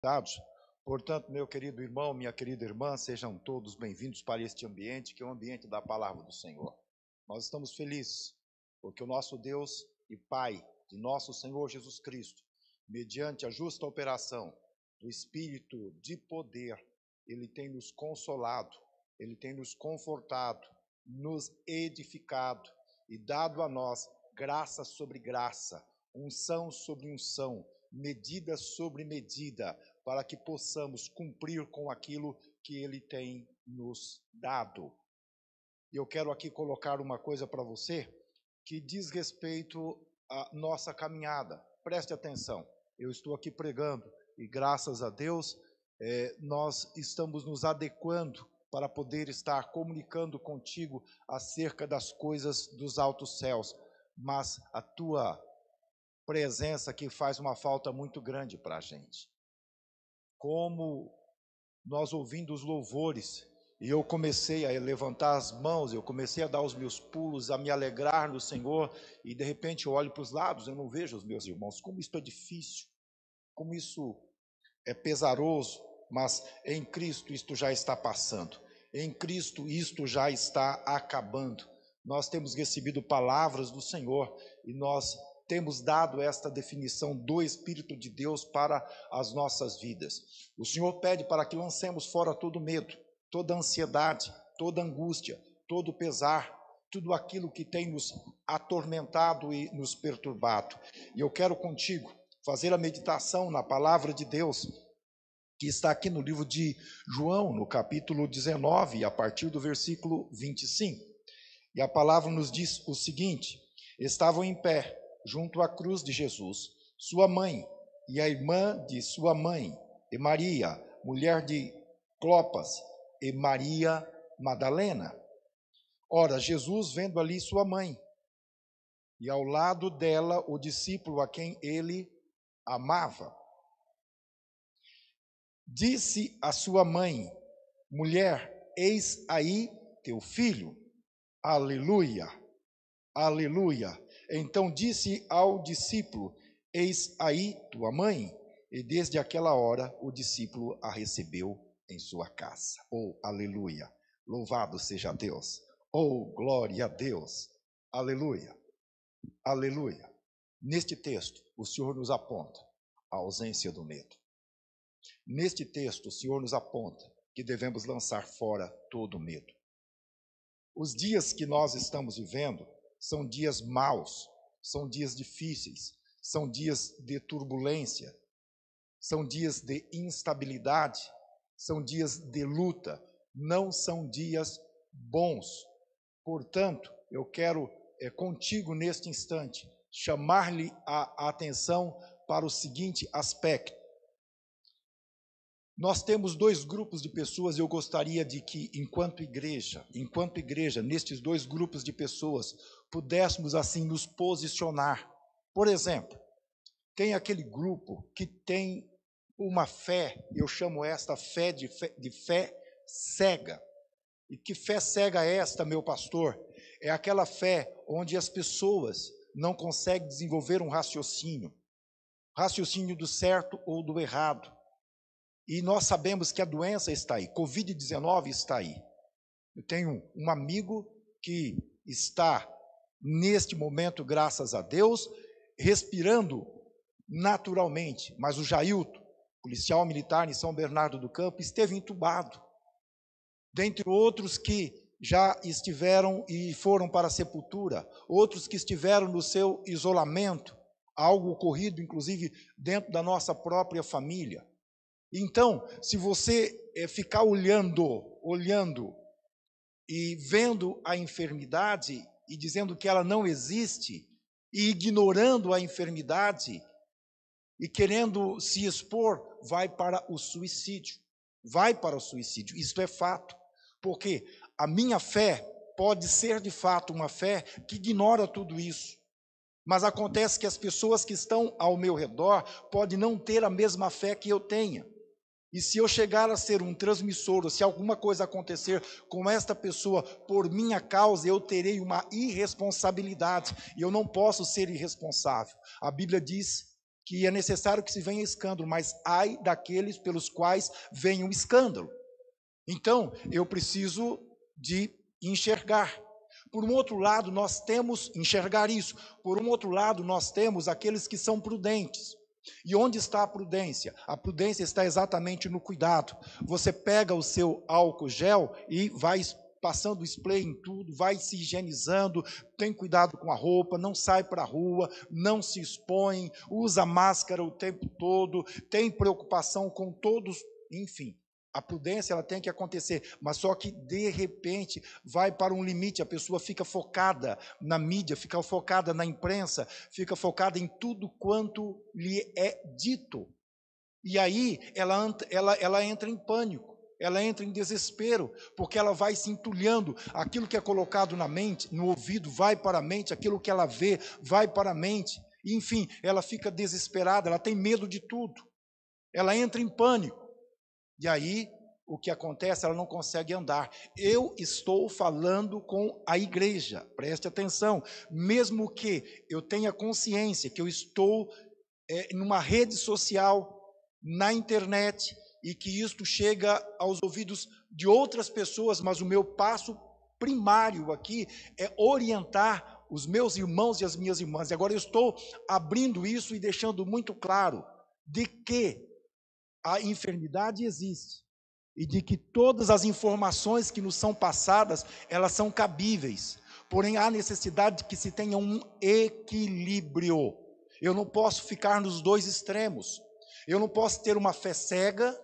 Dados. Portanto, meu querido irmão, minha querida irmã, sejam todos bem-vindos para este ambiente, que é o ambiente da palavra do Senhor. Nós estamos felizes, porque o nosso Deus e Pai de nosso Senhor Jesus Cristo, mediante a justa operação do Espírito de poder, Ele tem nos consolado, Ele tem nos confortado, nos edificado e dado a nós graça sobre graça, unção sobre unção, medida sobre medida, para que possamos cumprir com aquilo que Ele tem nos dado. E eu quero aqui colocar uma coisa para você que diz respeito à nossa caminhada. Preste atenção, eu estou aqui pregando e graças a Deus nós estamos nos adequando para poder estar comunicando contigo acerca das coisas dos altos céus, mas a tua presença aqui faz uma falta muito grande para a gente. Como nós ouvindo os louvores, e eu comecei a levantar as mãos, eu comecei a dar os meus pulos, a me alegrar no Senhor, e de repente eu olho para os lados, eu não vejo os meus irmãos. Como isso é difícil, como isso é pesaroso, mas em Cristo isto já está passando, em Cristo isto já está acabando. Nós temos recebido palavras do Senhor e nós temos dado esta definição do Espírito de Deus para as nossas vidas. O Senhor pede para que lancemos fora todo medo, toda ansiedade, toda angústia, todo pesar, tudo aquilo que tem nos atormentado e nos perturbado. E eu quero contigo fazer a meditação na palavra de Deus, que está aqui no livro de João, no capítulo 19, a partir do versículo 25. E a palavra nos diz o seguinte: estavam em pé, junto à cruz de Jesus, sua mãe e a irmã de sua mãe, e Maria, mulher de Clopas, e Maria Madalena. Ora, Jesus vendo ali sua mãe, e ao lado dela o discípulo a quem ele amava, disse à sua mãe: mulher, eis aí teu filho. Aleluia, aleluia. Então disse ao discípulo: eis aí tua mãe. E desde aquela hora o discípulo a recebeu em sua casa. Oh, aleluia, louvado seja Deus. Oh, glória a Deus, aleluia, aleluia. Neste texto o Senhor nos aponta a ausência do medo. Neste texto o Senhor nos aponta que devemos lançar fora todo o medo. Os dias que nós estamos vivendo são dias maus, são dias difíceis, são dias de turbulência, são dias de instabilidade, são dias de luta, não são dias bons. Portanto, eu quero contigo neste instante chamar-lhe a atenção para o seguinte aspecto. Nós temos dois grupos de pessoas e eu gostaria de que, enquanto igreja, nestes dois grupos de pessoas, pudéssemos assim nos posicionar. Por exemplo, tem aquele grupo que tem uma fé, eu chamo esta fé de fé cega. E que fé cega é esta, meu pastor? É aquela fé onde as pessoas não conseguem desenvolver um raciocínio do certo ou do errado. E nós sabemos que a doença está aí, Covid-19 está aí. Eu tenho um amigo que está, neste momento, graças a Deus, respirando naturalmente, mas o Jailton, policial militar em São Bernardo do Campo, esteve entubado, dentre outros que já estiveram e foram para a sepultura, outros que estiveram no seu isolamento, algo ocorrido, inclusive, dentro da nossa própria família. Então, se você ficar olhando e vendo a enfermidade e dizendo que ela não existe, e ignorando a enfermidade e querendo se expor, vai para o suicídio. Vai para o suicídio, isto é fato. Porque a minha fé pode ser de fato uma fé que ignora tudo isso. Mas acontece que as pessoas que estão ao meu redor podem não ter a mesma fé que eu tenha. E se eu chegar a ser um transmissor, ou se alguma coisa acontecer com esta pessoa por minha causa, eu terei uma irresponsabilidade, e eu não posso ser irresponsável. A Bíblia diz que é necessário que se venha escândalo, mas ai daqueles pelos quais venha o escândalo. Então, eu preciso de enxergar. Por um outro lado, nós temos enxergar isso. Por um outro lado, nós temos aqueles que são prudentes. E onde está a prudência? A prudência está exatamente no cuidado. Você pega o seu álcool gel e vai passando spray em tudo, vai se higienizando, tem cuidado com a roupa, não sai para a rua, não se expõe, usa máscara o tempo todo, tem preocupação com todos, enfim. A prudência ela tem que acontecer, mas só que de repente vai para um limite, a pessoa fica focada na mídia, fica focada na imprensa, fica focada em tudo quanto lhe é dito. E aí ela entra em pânico, ela entra em desespero, porque ela vai se entulhando, aquilo que é colocado na mente, no ouvido, vai para a mente, aquilo que ela vê, vai para a mente, e, enfim, ela fica desesperada, ela tem medo de tudo, ela entra em pânico. E aí, o que acontece? Ela não consegue andar. Eu estou falando com a igreja, preste atenção. Mesmo que eu tenha consciência que eu estou numa rede social, na internet, e que isto chega aos ouvidos de outras pessoas, mas o meu passo primário aqui é orientar os meus irmãos e as minhas irmãs. E agora eu estou abrindo isso e deixando muito claro de que a enfermidade existe e de que todas as informações que nos são passadas, elas são cabíveis. Porém, há necessidade de que se tenha um equilíbrio. Eu não posso ficar nos dois extremos. Eu não posso ter uma fé cega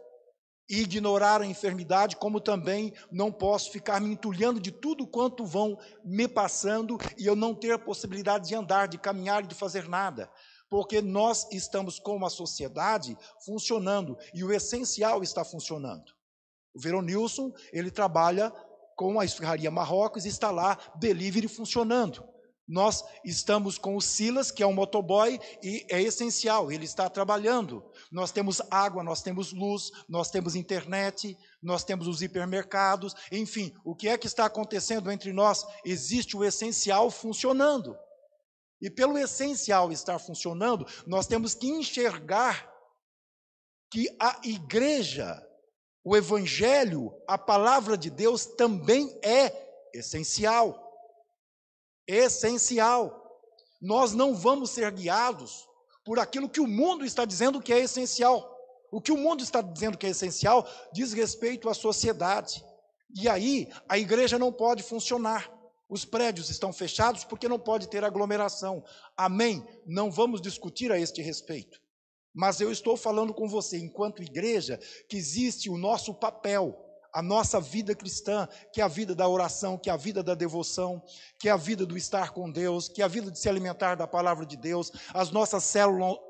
e ignorar a enfermidade, como também não posso ficar me entulhando de tudo quanto vão me passando e eu não ter a possibilidade de andar, de caminhar e de fazer nada. Porque nós estamos com uma sociedade funcionando e o essencial está funcionando. O Veronilson, ele trabalha com a Esfirraria Marrocos e está lá, delivery funcionando. Nós estamos com o Silas, que é um motoboy, e é essencial, ele está trabalhando. Nós temos água, nós temos luz, nós temos internet, nós temos os hipermercados, enfim, o que é que está acontecendo entre nós? Existe o essencial funcionando. E pelo essencial estar funcionando, nós temos que enxergar que a igreja, o evangelho, a palavra de Deus também é essencial. Essencial. Nós não vamos ser guiados por aquilo que o mundo está dizendo que é essencial. O que o mundo está dizendo que é essencial diz respeito à sociedade. E aí a igreja não pode funcionar. Os prédios estão fechados porque não pode ter aglomeração. Amém? Não vamos discutir a este respeito. Mas eu estou falando com você, enquanto igreja, que existe o nosso papel, a nossa vida cristã, que é a vida da oração, que é a vida da devoção, que é a vida do estar com Deus, que é a vida de se alimentar da palavra de Deus. As nossas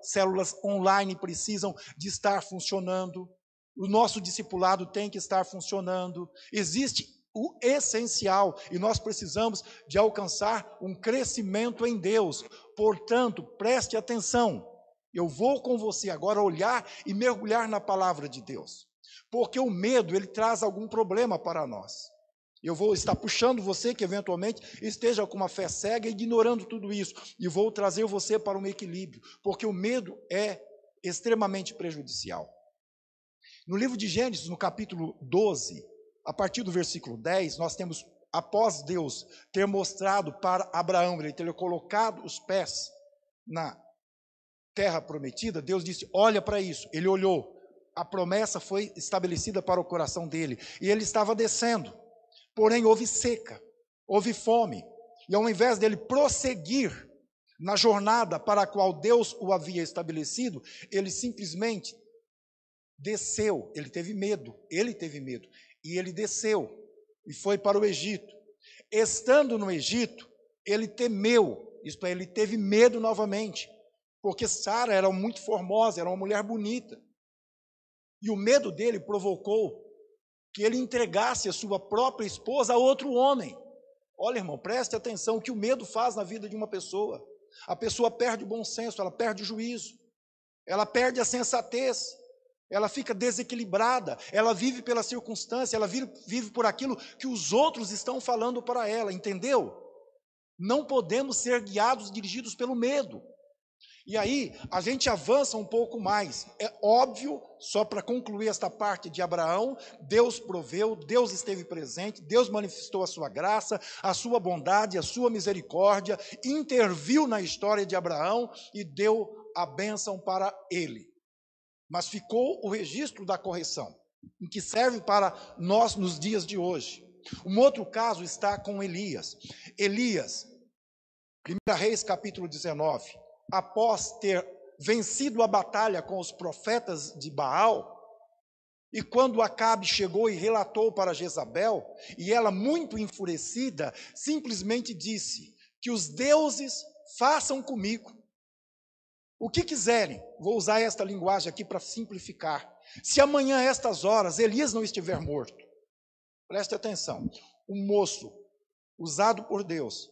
células online precisam de estar funcionando. O nosso discipulado tem que estar funcionando. Existe o essencial, e nós precisamos de alcançar um crescimento em Deus. Portanto, preste atenção, eu vou com você agora olhar e mergulhar na palavra de Deus, porque o medo, ele traz algum problema para nós. Eu vou estar puxando você que eventualmente esteja com uma fé cega, ignorando tudo isso, e vou trazer você para um equilíbrio, porque o medo é extremamente prejudicial. No livro de Gênesis, no capítulo 12, a partir do versículo 10, nós temos, após Deus ter mostrado para Abraão, ele ter colocado os pés na terra prometida, Deus disse, olha para isso. Ele olhou, a promessa foi estabelecida para o coração dele, e ele estava descendo, porém houve seca, houve fome, e ao invés dele prosseguir na jornada para a qual Deus o havia estabelecido, ele simplesmente desceu. Ele teve medo, e ele desceu, e foi para o Egito. Estando no Egito, ele temeu, isto é, ele teve medo novamente, porque Sara era muito formosa, era uma mulher bonita, e o medo dele provocou que ele entregasse a sua própria esposa a outro homem. Olha, irmão, preste atenção, o que o medo faz na vida de uma pessoa. A pessoa perde o bom senso, ela perde o juízo, ela perde a sensatez, ela fica desequilibrada, ela vive pela circunstância, ela vive por aquilo que os outros estão falando para ela, entendeu? Não podemos ser guiados, dirigidos pelo medo. E aí, a gente avança um pouco mais. É óbvio, só para concluir esta parte de Abraão, Deus proveu, Deus esteve presente, Deus manifestou a sua graça, a sua bondade, a sua misericórdia, interviu na história de Abraão e deu a bênção para ele. Mas ficou o registro da correção, em que serve para nós nos dias de hoje. Um outro caso está com Elias. Elias, 1 Reis capítulo 19, após ter vencido a batalha com os profetas de Baal, e quando Acabe chegou e relatou para Jezabel, e ela, muito enfurecida, simplesmente disse: que os deuses façam comigo o que quiserem. Vou usar esta linguagem aqui para simplificar. Se amanhã, a estas horas, Elias não estiver morto, preste atenção, um moço usado por Deus,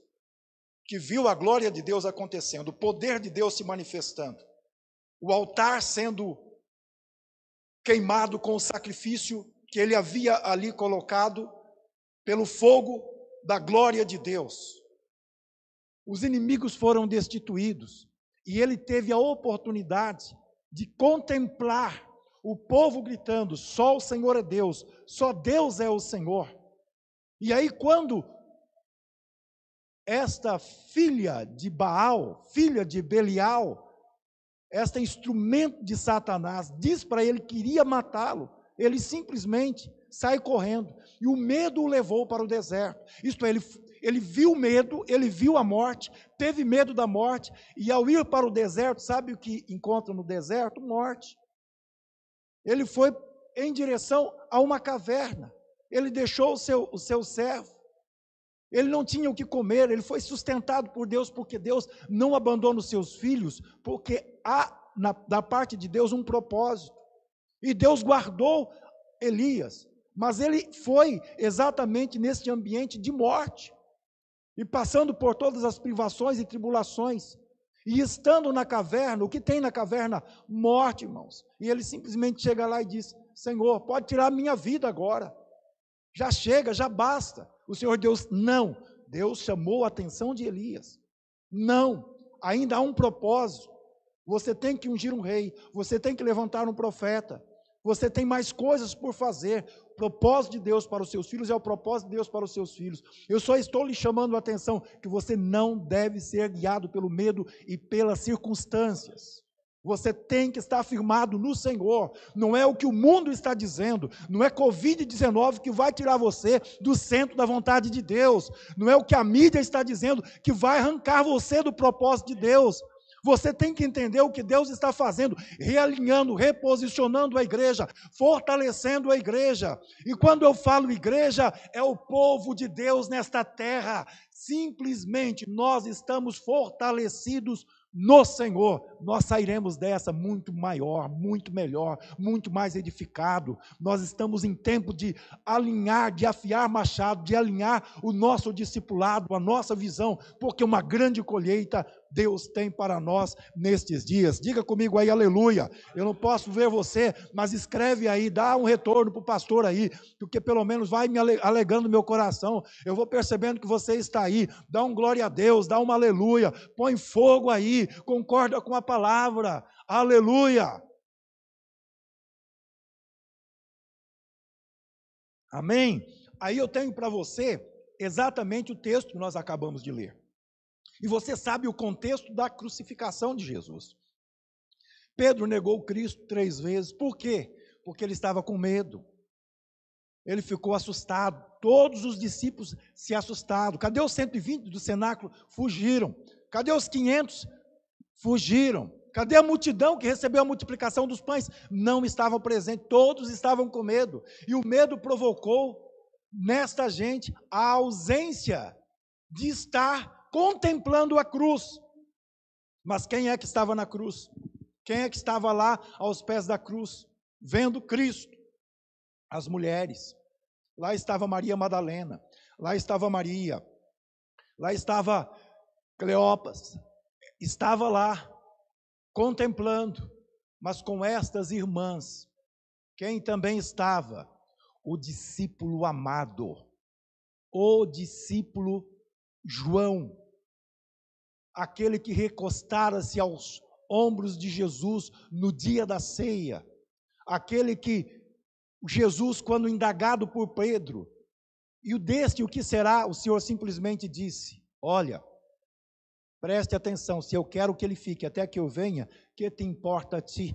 que viu a glória de Deus acontecendo, o poder de Deus se manifestando, o altar sendo queimado com o sacrifício que ele havia ali colocado pelo fogo da glória de Deus. Os inimigos foram destituídos e ele teve a oportunidade de contemplar o povo gritando: só o Senhor é Deus, só Deus é o Senhor. E aí, quando esta filha de Baal, filha de Belial, esta instrumento de Satanás, diz para ele que iria matá-lo, ele simplesmente sai correndo, e o medo o levou para o deserto. Isto é, ele viu o medo, ele viu a morte, teve medo da morte, e ao ir para o deserto, sabe o que encontra no deserto? Morte. Ele foi em direção a uma caverna, ele deixou o seu servo, ele não tinha o que comer, ele foi sustentado por Deus, porque Deus não abandona os seus filhos, porque há da parte de Deus um propósito. E Deus guardou Elias, mas ele foi exatamente nesse ambiente de morte, e passando por todas as privações e tribulações, e estando na caverna. O que tem na caverna? Morte, irmãos. E ele simplesmente chega lá e diz: Senhor, pode tirar a minha vida agora, já chega, já basta. O Senhor Deus, não. Deus chamou a atenção de Elias. Não, ainda há um propósito. Você tem que ungir um rei, você tem que levantar um profeta, você tem mais coisas por fazer. O propósito de Deus para os seus filhos é o propósito de Deus para os seus filhos. Eu só estou lhe chamando a atenção que você não deve ser guiado pelo medo e pelas circunstâncias. Você tem que estar firmado no Senhor. Não é o que o mundo está dizendo, não é Covid-19 que vai tirar você do centro da vontade de Deus, não é o que a mídia está dizendo que vai arrancar você do propósito de Deus. Você tem que entender o que Deus está fazendo, realinhando, reposicionando a igreja, fortalecendo a igreja. E quando eu falo igreja, é o povo de Deus nesta terra. Simplesmente nós estamos fortalecidos no Senhor. Nós sairemos dessa muito maior, muito melhor, muito mais edificado. Nós estamos em tempo de alinhar, de afiar machado, de alinhar o nosso discipulado, a nossa visão, porque uma grande colheita Deus tem para nós nestes dias. Diga comigo aí, aleluia. Eu não posso ver você, mas escreve aí, dá um retorno para o pastor aí, porque pelo menos vai me alegrando meu coração. Eu vou percebendo que você está aí. Dá um glória a Deus, dá uma aleluia, põe fogo aí, concorda com a palavra, aleluia. Amém? Aí eu tenho para você exatamente o texto que nós acabamos de ler. E você sabe o contexto da crucificação de Jesus. Pedro negou Cristo 3 vezes. Por quê? Porque ele estava com medo. Ele ficou assustado. Todos os discípulos se assustaram. Cadê os 120 do cenáculo? Fugiram. Cadê os 500? Fugiram. Cadê a multidão que recebeu a multiplicação dos pães? Não estavam presentes. Todos estavam com medo. E o medo provocou nesta gente a ausência de estar contemplando a cruz. Mas quem é que estava na cruz? Quem é que estava lá aos pés da cruz, vendo Cristo? As mulheres. Lá estava Maria Madalena, lá estava Maria, lá estava Cleopas, estava lá, contemplando. Mas com estas irmãs, quem também estava? O discípulo amado, o discípulo João, aquele que recostara-se aos ombros de Jesus no dia da ceia. Aquele que Jesus, quando indagado por Pedro, e o que será? O Senhor simplesmente disse: olha, preste atenção, se eu quero que ele fique até que eu venha, que te importa a ti?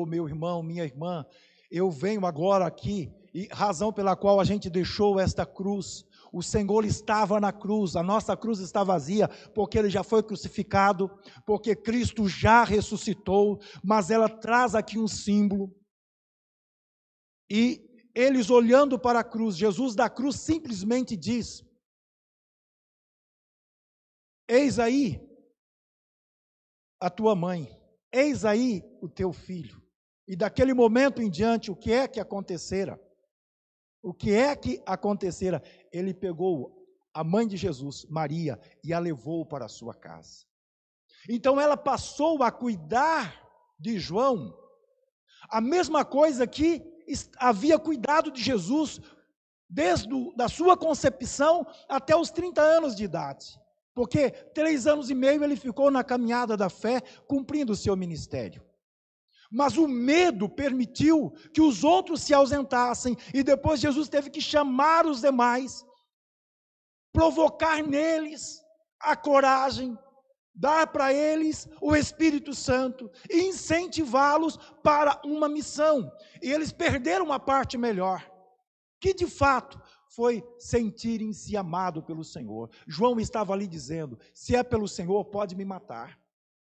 Meu irmão, minha irmã, eu venho agora aqui, e razão pela qual a gente deixou esta cruz, o Senhor estava na cruz, a nossa cruz está vazia, porque Ele já foi crucificado, porque Cristo já ressuscitou, mas ela traz aqui um símbolo, e eles olhando para a cruz, Jesus da cruz simplesmente diz: eis aí a tua mãe, eis aí o teu filho. E daquele momento em diante, o que é que acontecera? O que é que acontecera? Ele pegou a mãe de Jesus, Maria, e a levou para a sua casa. Então ela passou a cuidar de João, a mesma coisa que havia cuidado de Jesus desde da sua concepção até os 30 anos de idade. Porque 3 anos e meio ele ficou na caminhada da fé, cumprindo o seu ministério. Mas o medo permitiu que os outros se ausentassem, e depois Jesus teve que chamar os demais, provocar neles a coragem, dar para eles o Espírito Santo, e incentivá-los para uma missão. E eles perderam a parte melhor, que de fato foi sentirem-se amados pelo Senhor. João estava ali dizendo: se é pelo Senhor, pode me matar.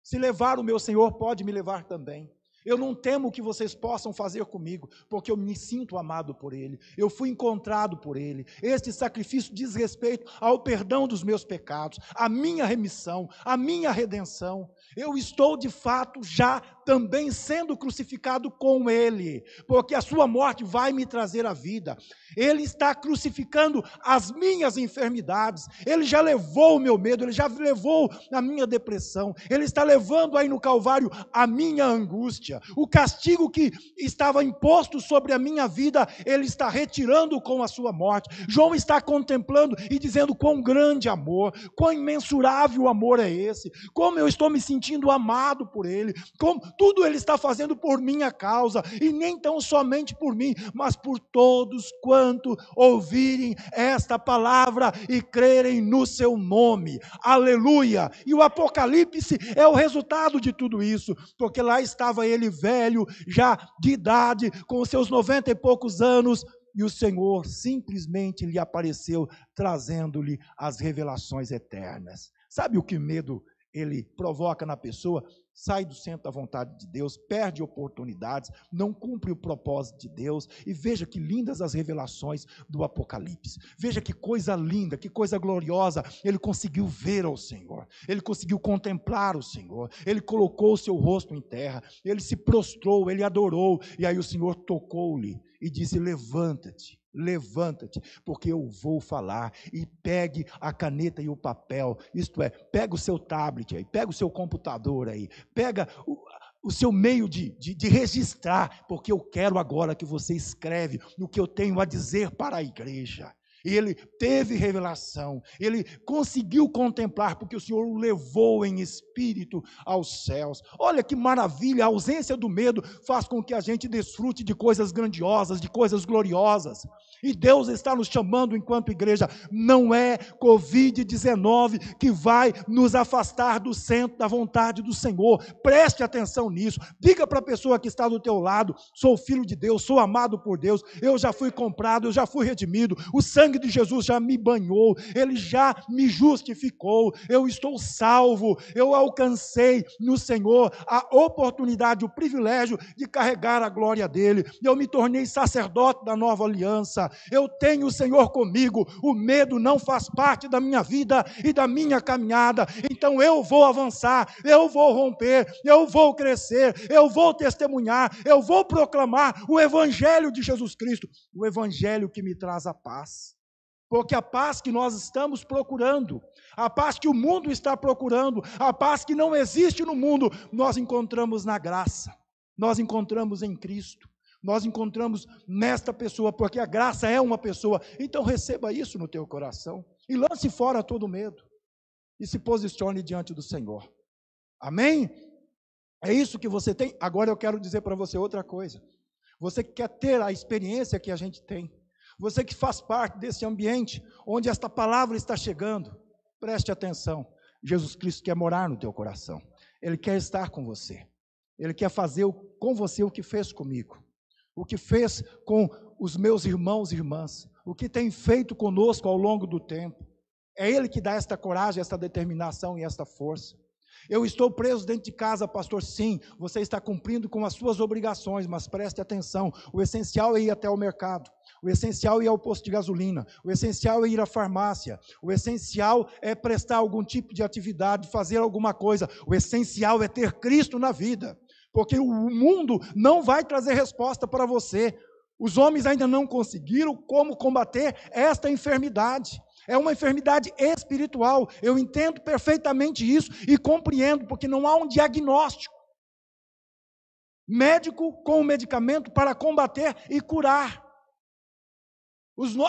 Se levar o meu Senhor, pode me levar também. Eu não temo o que vocês possam fazer comigo, porque eu me sinto amado por Ele, eu fui encontrado por Ele. Este sacrifício diz respeito ao perdão dos meus pecados, à minha remissão, à minha redenção. Eu estou de fato já também sendo crucificado com Ele, porque a sua morte vai me trazer a vida. Ele está crucificando as minhas enfermidades, Ele já levou o meu medo, Ele já levou a minha depressão, Ele está levando aí no Calvário a minha angústia. O castigo que estava imposto sobre a minha vida, Ele está retirando com a sua morte. João está contemplando e dizendo: quão grande amor, quão imensurável amor é esse, como eu estou me sentindo amado por Ele, como tudo Ele está fazendo por minha causa, e nem tão somente por mim, mas por todos quanto ouvirem esta palavra e crerem no seu nome. Aleluia! E o Apocalipse é o resultado de tudo isso, porque lá estava ele velho, já de idade, com os seus 90 e poucos anos, e o Senhor simplesmente lhe apareceu, trazendo-lhe as revelações eternas. Sabe o que medo ele provoca na pessoa? Sai do centro da vontade de Deus, perde oportunidades, não cumpre o propósito de Deus. E veja que lindas as revelações do Apocalipse. Veja que coisa linda, que coisa gloriosa. Ele conseguiu ver ao Senhor, ele conseguiu contemplar o Senhor, ele colocou o seu rosto em terra, ele se prostrou, ele adorou, e aí o Senhor tocou-lhe e disse: levanta-te, levanta-te, porque eu vou falar. E pegue a caneta e o papel, isto é, pega o seu tablet aí, pega o seu computador aí, pega o seu meio de registrar, porque eu quero agora que você escreve no que eu tenho a dizer para a igreja. E ele teve revelação, ele conseguiu contemplar, porque o Senhor o levou em espírito aos céus. Olha que maravilha, a ausência do medo faz com que a gente desfrute de coisas grandiosas, de coisas gloriosas. E Deus está nos chamando enquanto igreja. Não é Covid-19 que vai nos afastar do centro da vontade do Senhor. Preste atenção nisso. Diga para a pessoa que está do teu lado: sou filho de Deus, sou amado por Deus, eu já fui comprado, eu já fui redimido, o sangue de Jesus já me banhou, Ele já me justificou, eu estou salvo, eu alcancei no Senhor a oportunidade, o privilégio de carregar a glória dEle. Eu me tornei sacerdote da nova aliança, eu tenho o Senhor comigo, o medo não faz parte da minha vida e da minha caminhada. Então eu vou avançar, eu vou romper, eu vou crescer, eu vou testemunhar, eu vou proclamar o Evangelho de Jesus Cristo, o Evangelho que me traz a paz. Porque a paz que nós estamos procurando, a paz que o mundo está procurando, a paz que não existe no mundo, nós encontramos na graça, nós encontramos em Cristo, nós encontramos nesta pessoa, porque a graça é uma pessoa. Então receba isso no teu coração e lance fora todo medo e se posicione diante do Senhor. Amém? É isso que você tem? Agora eu quero dizer para você outra coisa. Você que quer ter a experiência que a gente tem, você que faz parte desse ambiente onde esta palavra está chegando, preste atenção. Jesus Cristo quer morar no teu coração. Ele quer estar com você. Ele quer fazer com você o que fez comigo, o que fez com os meus irmãos e irmãs, o que tem feito conosco ao longo do tempo. É Ele que dá esta coragem, esta determinação e esta força. Eu estou preso dentro de casa, pastor, sim, você está cumprindo com as suas obrigações, mas preste atenção, o essencial é ir até o mercado, o essencial é ir ao posto de gasolina, o essencial é ir à farmácia, o essencial é prestar algum tipo de atividade, fazer alguma coisa, o essencial é ter Cristo na vida, porque o mundo não vai trazer resposta para você, os homens ainda não conseguiram como combater esta enfermidade. É uma enfermidade espiritual, eu entendo perfeitamente isso e compreendo, porque não há um diagnóstico médico com o medicamento para combater e curar.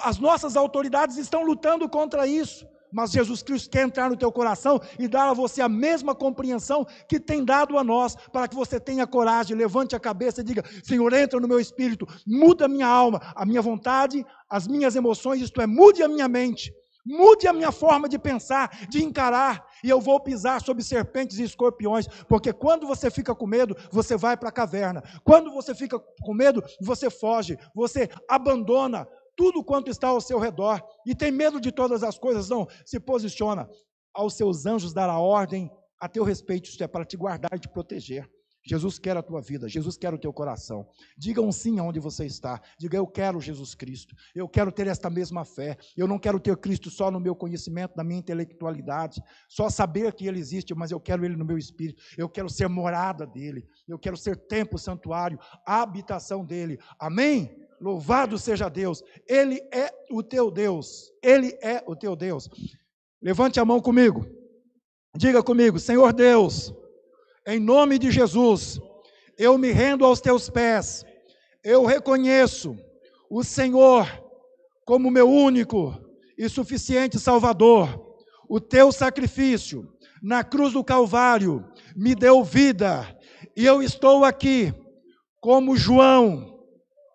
As nossas autoridades estão lutando contra isso, mas Jesus Cristo quer entrar no teu coração e dar a você a mesma compreensão que tem dado a nós, para que você tenha coragem, levante a cabeça e diga: Senhor, entra no meu espírito, muda a minha alma, a minha vontade, as minhas emoções, isto é, mude a minha mente. Mude a minha forma de pensar, de encarar, e eu vou pisar sobre serpentes e escorpiões, porque quando você fica com medo, você vai para a caverna. Quando você fica com medo, você foge, você abandona tudo quanto está ao seu redor, e tem medo de todas as coisas, não, se posiciona. Aos seus anjos dará ordem a teu respeito, isto é, para te guardar e te proteger. Jesus quer a tua vida, Jesus quer o teu coração. Diga um sim aonde você está. Diga: eu quero Jesus Cristo, eu quero ter esta mesma fé. Eu não quero ter Cristo só no meu conhecimento, na minha intelectualidade, só saber que Ele existe, mas eu quero Ele no meu espírito. Eu quero ser morada dEle, eu quero ser templo, santuário, habitação dEle. Amém? Louvado seja Deus. Ele é o teu Deus, Ele é o teu Deus. Levante a mão comigo, diga comigo: Senhor Deus, em nome de Jesus, eu me rendo aos teus pés, eu reconheço o Senhor como meu único e suficiente Salvador. O teu sacrifício na cruz do Calvário me deu vida, e eu estou aqui como João,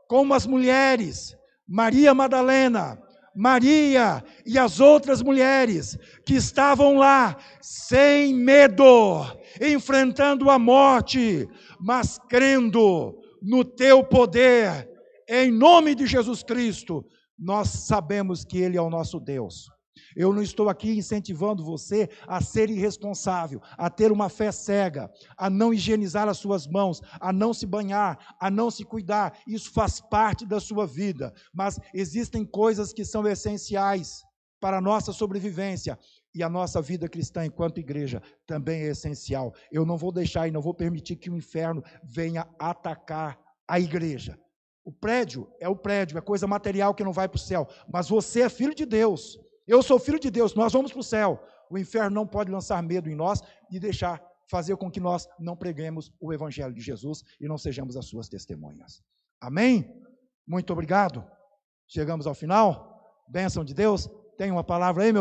como as mulheres, Maria Madalena, Maria e as outras mulheres que estavam lá sem medo, enfrentando a morte, mas crendo no teu poder, em nome de Jesus Cristo. Nós sabemos que Ele é o nosso Deus. Eu não estou aqui incentivando você a ser irresponsável, a ter uma fé cega, a não higienizar as suas mãos, a não se banhar, a não se cuidar. Isso faz parte da sua vida, mas existem coisas que são essenciais para a nossa sobrevivência, e a nossa vida cristã enquanto igreja também é essencial. Eu não vou deixar e não vou permitir que o inferno venha atacar a igreja. O prédio, é coisa material que não vai para o céu, mas você é filho de Deus. Eu sou filho de Deus, nós vamos para o céu. O inferno não pode lançar medo em nós e fazer com que nós não preguemos o evangelho de Jesus e não sejamos as suas testemunhas. Amém? Muito obrigado. Chegamos ao final. Bênção de Deus. Tem uma palavra aí, meu